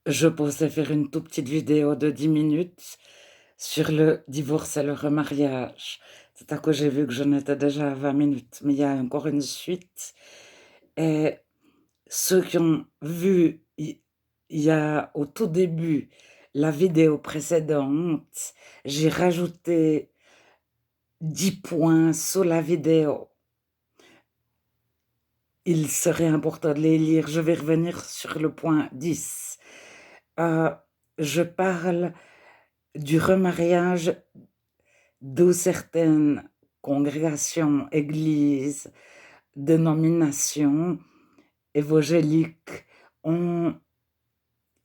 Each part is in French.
Je pensais faire une toute petite vidéo de 10 minutes sur le divorce et le remariage. C'est à quoi j'ai vu que j'en étais déjà à 20 minutes, mais il y a encore une suite. Et ceux qui ont vu, il y a au tout début la vidéo précédente, j'ai rajouté 10 points sous la vidéo. Il serait important de les lire. Je vais revenir sur le point 10. Euh, je parle du remariage d'où certaines congrégations, églises, dénominations évangéliques ont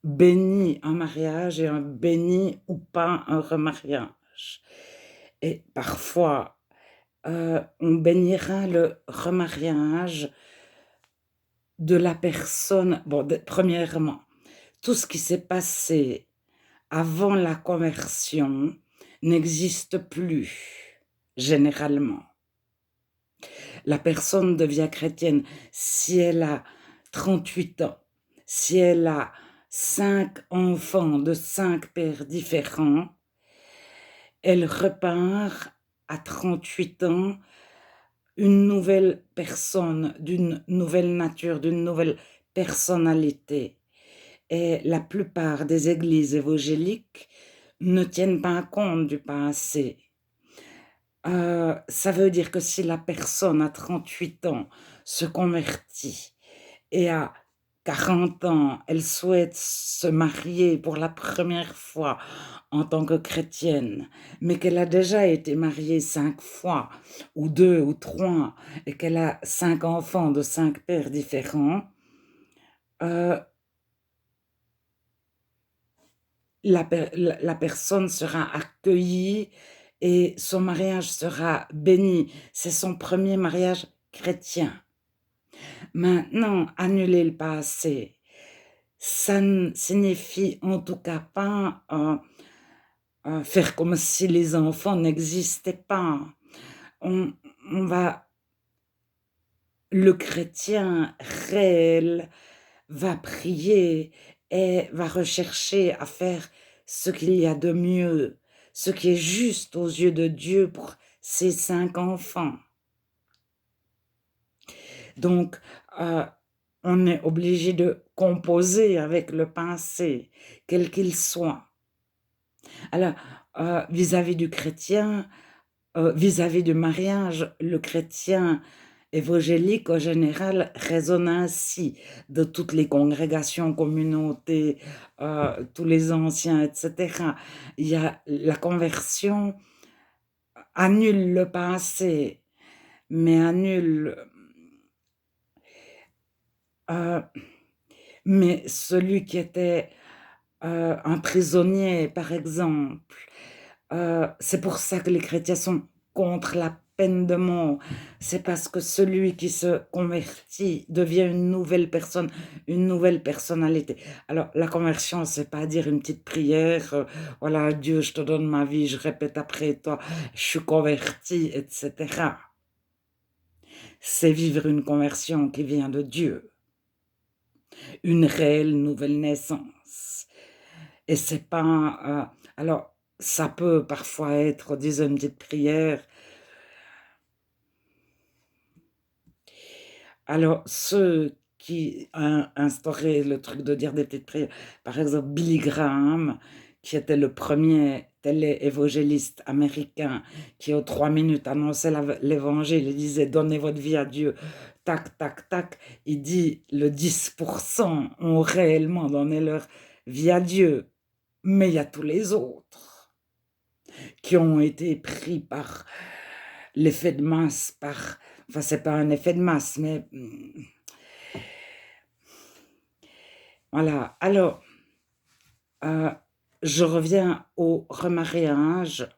béni un mariage et ont béni ou pas un remariage. Et parfois, on bénira le remariage de la personne. Bon, premièrement, tout ce qui s'est passé avant la conversion n'existe plus, généralement. La personne devient chrétienne si elle a 38 ans, si elle a 5 enfants de 5 pères différents, elle repart à 38 ans une nouvelle personne, d'une nouvelle nature, d'une nouvelle personnalité. Et la plupart des églises évangéliques ne tiennent pas compte du passé. Ça veut dire que si la personne à 38 ans se convertit et à 40 ans, elle souhaite se marier pour la première fois en tant que chrétienne, mais qu'elle a déjà été mariée 5 fois, ou 2 ou 3, et qu'elle a 5 enfants de 5 pères différents, heu, la personne sera accueillie et son mariage sera béni. C'est son premier mariage chrétien. Maintenant, annuler le passé, ça ne signifie en tout cas pas, faire comme si les enfants n'existaient pas. On on va Le chrétien réel va prier et va rechercher à faire ce qu'il y a de mieux, ce qui est juste aux yeux de Dieu pour ses 5 enfants. Donc, heu, on est obligé de composer avec le passé, quel qu'il soit. Alors, vis-à-vis du chrétien, vis-à-vis du mariage, le chrétien évangélique, en général, raisonne ainsi, de toutes les congrégations, communautés, tous les anciens et cetera. Il y a la conversion annule le passé, mais annule, heu, mais celui qui était, un prisonnier, par exemple. C'est pour ça que les chrétiens sont contre la peine de mort. C'est parce que celui qui se convertit devient une nouvelle personne, une nouvelle personnalité. Alors, la conversion, c'est pas dire une petite prière, voilà, Dieu, je te donne ma vie, je répète après toi, je suis converti, et cetera. C'est vivre une conversion qui vient de Dieu, une réelle nouvelle naissance. Et c'est pas, alors ça peut parfois être, disons, une petite prière. Alors ceux qui instauraient le truc de dire des petites prières, par exemple Billy Graham, qui était le premier télé-évangéliste américain qui aux 3 minutes annonçait l'évangile, il disait: «Donnez votre vie à Dieu», tac, tac, tac. Il dit: «Le 10% ont réellement donné leur vie à Dieu», mais il y a tous les autres qui ont été pris par l'effet de masse, enfin, c'est pas un effet de masse, mais voilà. Alors, heu, je reviens au remariage.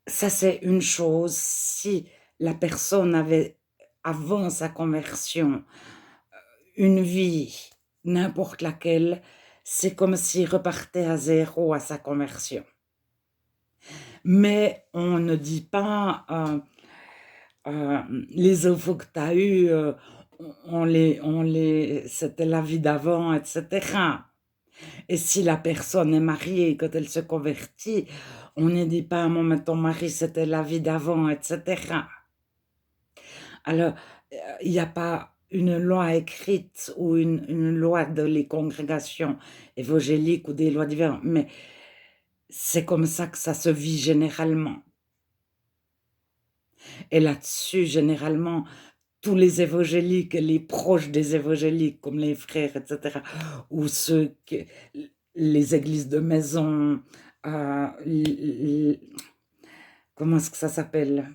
Ça, c'est une chose, si la personne avait, avant sa conversion, une vie, n'importe laquelle, c'est comme s'il repartait à zéro à sa conversion. Mais on ne dit pas, «Les infos que tu as eues, c'était la vie d'avant, etc. Et si la personne est mariée, quand elle se convertit, on ne dit pas, mon mais ton mari, c'était la vie d'avant, etc. Alors, il n'y a pas une loi écrite ou une loi de les congrégations évangéliques ou des lois diverses, mais c'est comme ça que ça se vit généralement. Et là-dessus, généralement, tous les évangéliques, les proches des évangéliques, comme les frères, etc., ou les églises de maison, comment est-ce que ça s'appelle?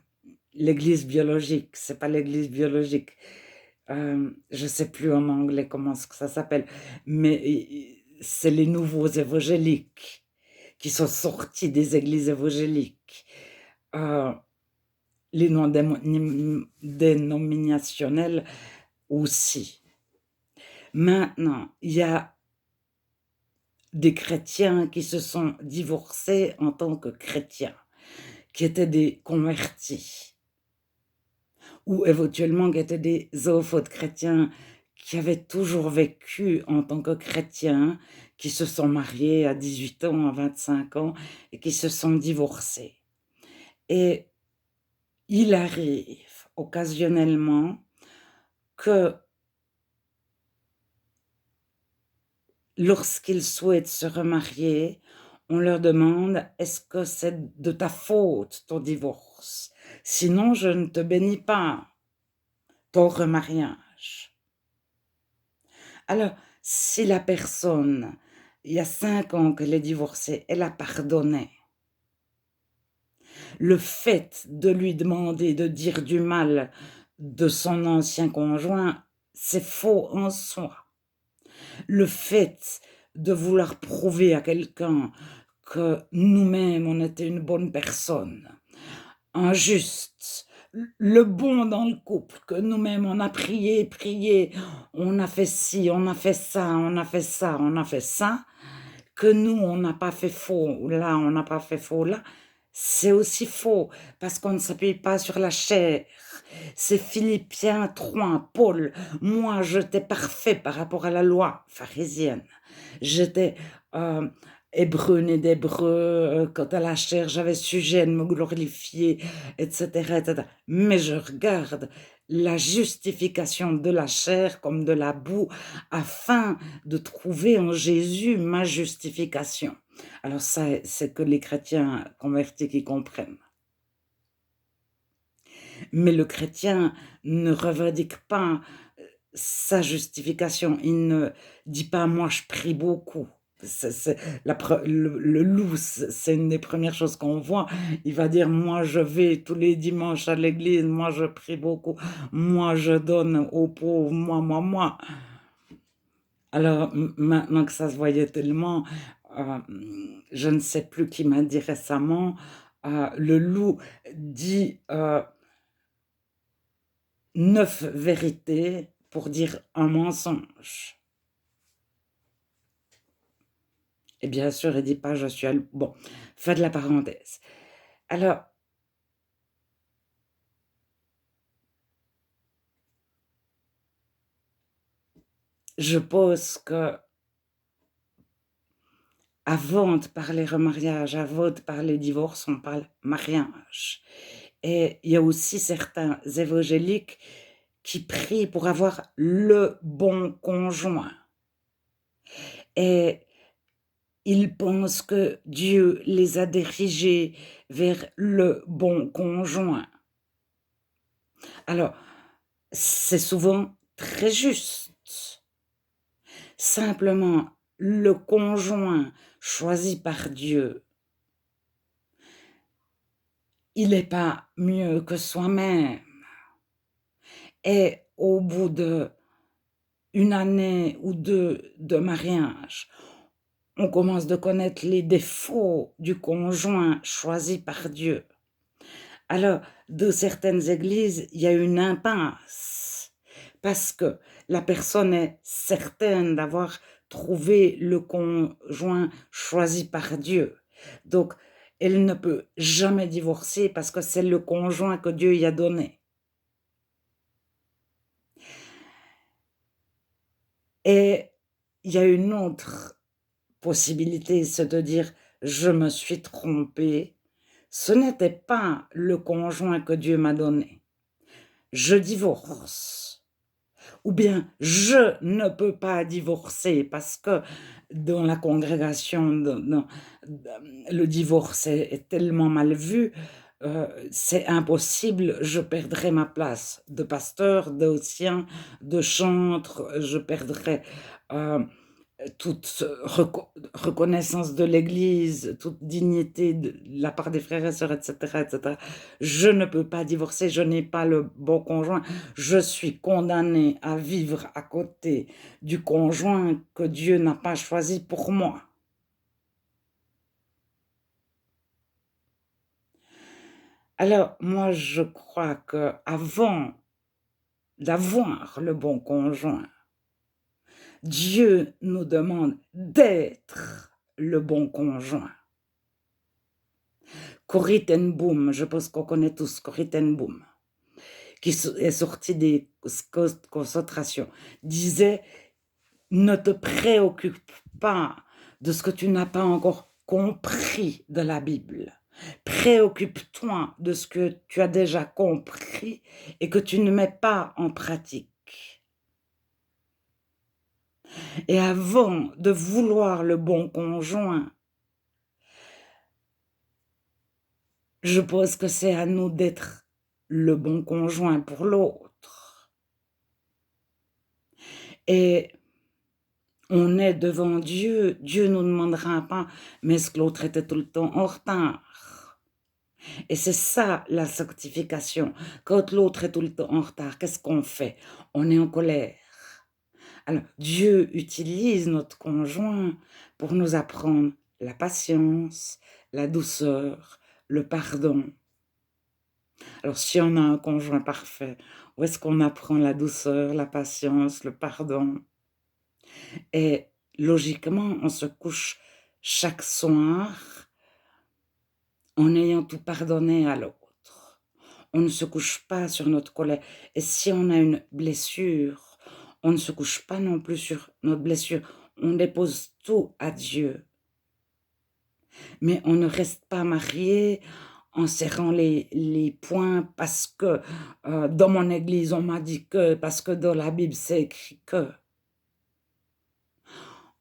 L'église biologique, c'est pas l'église biologique. Je sais plus en anglais comment est-ce que ça s'appelle, mais c'est les nouveaux évangéliques qui sont sortis des églises évangéliques. Euh, les noms dénominationnels aussi. Maintenant, il y a des chrétiens qui se sont divorcés en tant que chrétiens, qui étaient des convertis, ou éventuellement qui étaient des zoophotes chrétiens qui avaient toujours vécu en tant que chrétiens, qui se sont mariés à 18 ans, à 25 ans, et qui se sont divorcés. Et il arrive occasionnellement que lorsqu'ils souhaitent se remarier, on leur demande: «Est-ce que c'est de ta faute ton divorce? Sinon je ne te bénis pas ton remariage». Alors, si la personne, il y a 5 ans qu'elle est divorcée, elle a pardonné, le fait de lui demander de dire du mal de son ancien conjoint, c'est faux en soi. Le fait de vouloir prouver à quelqu'un que nous-mêmes, on était une bonne personne, un juste, le bon dans le couple, que nous-mêmes, on a prié, prié, on a fait ci, on a fait ça, on a fait ça, on a fait ça, que nous, on n'a pas fait faux là, on n'a pas fait faux là, c'est aussi faux, parce qu'on ne s'appuie pas sur la chair. C'est Philippiens 3, Paul, moi j'étais parfait par rapport à la loi pharisienne. J'étais hébreu né d'hébreu, quant à la chair, j'avais sujet de me glorifier, etc., etc. Mais je regarde la justification de la chair comme de la boue, afin de trouver en Jésus ma justification. Alors ça, c'est que les chrétiens convertis qui comprennent. Mais le chrétien ne revendique pas sa justification. Il ne dit pas: «Moi, je prie beaucoup». C'est le loup, c'est une des premières choses qu'on voit. Il va dire: «Moi, je vais tous les dimanches à l'église, moi, je prie beaucoup, moi, je donne aux pauvres, moi». Alors, maintenant que ça se voyait tellement, je ne sais plus qui m'a dit récemment, le loup dit, 9 vérités pour dire un mensonge. Et bien sûr, il dit pas: «Je suis al» bon, fin de la parenthèse. Alors, je pense qu'avant de parler remariage, avant de parler divorce, on parle mariage. Et il y a aussi certains évangéliques qui prient pour avoir le bon conjoint. Et ils pensent que Dieu les a dirigés vers le bon conjoint. Alors, c'est souvent très juste. Simplement, le conjoint choisi par Dieu, il n'est pas mieux que soi-même. Et au bout d'une année ou deux de mariage, on commence de connaître les défauts du conjoint choisi par Dieu. Alors, dans certaines églises, il y a une impasse, parce que la personne est certaine d'avoir trouvé le conjoint choisi par Dieu. Donc, elle ne peut jamais divorcer parce que c'est le conjoint que Dieu y a donné. Et il y a une autre possibilité, c'est de dire: «Je me suis trompé, ce n'était pas le conjoint que Dieu m'a donné, je divorce». Ou bien: «Je ne peux pas divorcer parce que dans la congrégation, le divorce est tellement mal vu, c'est impossible, je perdrai ma place de pasteur, d'ancien, de chantre, je perdrai, heu, toute reconnaissance de l'Église, toute dignité de la part des frères et sœurs et cetera et cetera. Je ne peux pas divorcer, je n'ai pas le bon conjoint. Je suis condamnée à vivre à côté du conjoint que Dieu n'a pas choisi pour moi». Alors moi, je crois qu'avant d'avoir le bon conjoint, Dieu nous demande d'être le bon conjoint. Corrie ten Boom, je pense qu'on connaît tous Corrie ten Boom, qui est sortie des concentrations, disait: «Ne te préoccupe pas de ce que tu n'as pas encore compris de la Bible. Préoccupe-toi de ce que tu as déjà compris et que tu ne mets pas en pratique». Et avant de vouloir le bon conjoint, je pense que c'est à nous d'être le bon conjoint pour l'autre. Et on est devant Dieu, Dieu nous demandera pas: «Mais est-ce que l'autre était tout le temps en retard?» Et c'est ça la sanctification. Quand l'autre est tout le temps en retard, qu'est-ce qu'on fait? On est en colère. Alors Dieu utilise notre conjoint pour nous apprendre la patience, la douceur, le pardon. Alors si on a un conjoint parfait, où est-ce qu'on apprend la douceur, la patience, le pardon? Et logiquement, on se couche chaque soir en ayant tout pardonné à l'autre. On ne se couche pas sur notre colère. Et si on a une blessure, on ne se couche pas non plus sur notre blessure. On dépose tout à Dieu. Mais on ne reste pas marié en serrant les poings parce que dans mon église on m'a dit que, parce que dans la Bible c'est écrit que.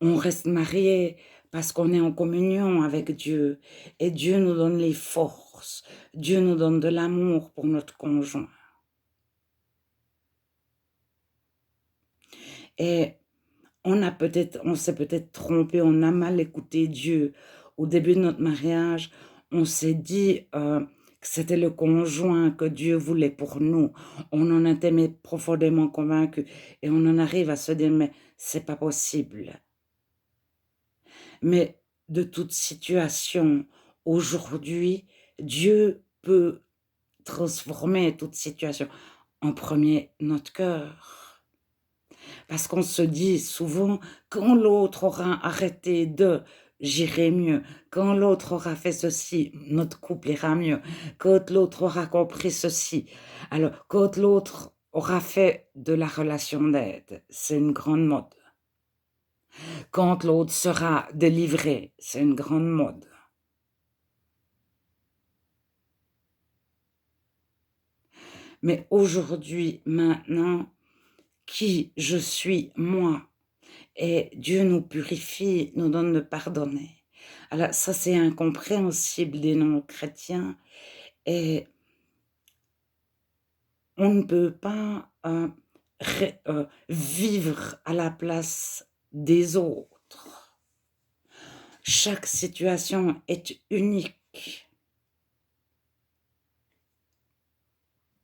On reste marié parce qu'on est en communion avec Dieu et Dieu nous donne les forces, Dieu nous donne de l'amour pour notre conjoint. Et on s'est peut-être trompé, on a mal écouté Dieu. Au début de notre mariage, on s'est dit que c'était le conjoint que Dieu voulait pour nous. On en était mais profondément convaincus et on en arrive à se dire: «Mais c'est pas possible». Mais de toute situation, aujourd'hui, Dieu peut transformer toute situation. En premier, notre cœur. Parce qu'on se dit souvent: «Quand l'autre aura arrêté de, j'irai mieux. Quand l'autre aura fait ceci, notre couple ira mieux. Quand l'autre aura compris ceci». Alors, quand l'autre aura fait de la relation d'aide, c'est une grande mode. Quand l'autre sera délivré, c'est une grande mode. Mais aujourd'hui, maintenant, qui je suis moi? Et Dieu nous purifie, nous donne de pardonner. Alors ça, c'est incompréhensible des non-chrétiens et on ne peut pas, vivre à la place des autres. Chaque situation est unique.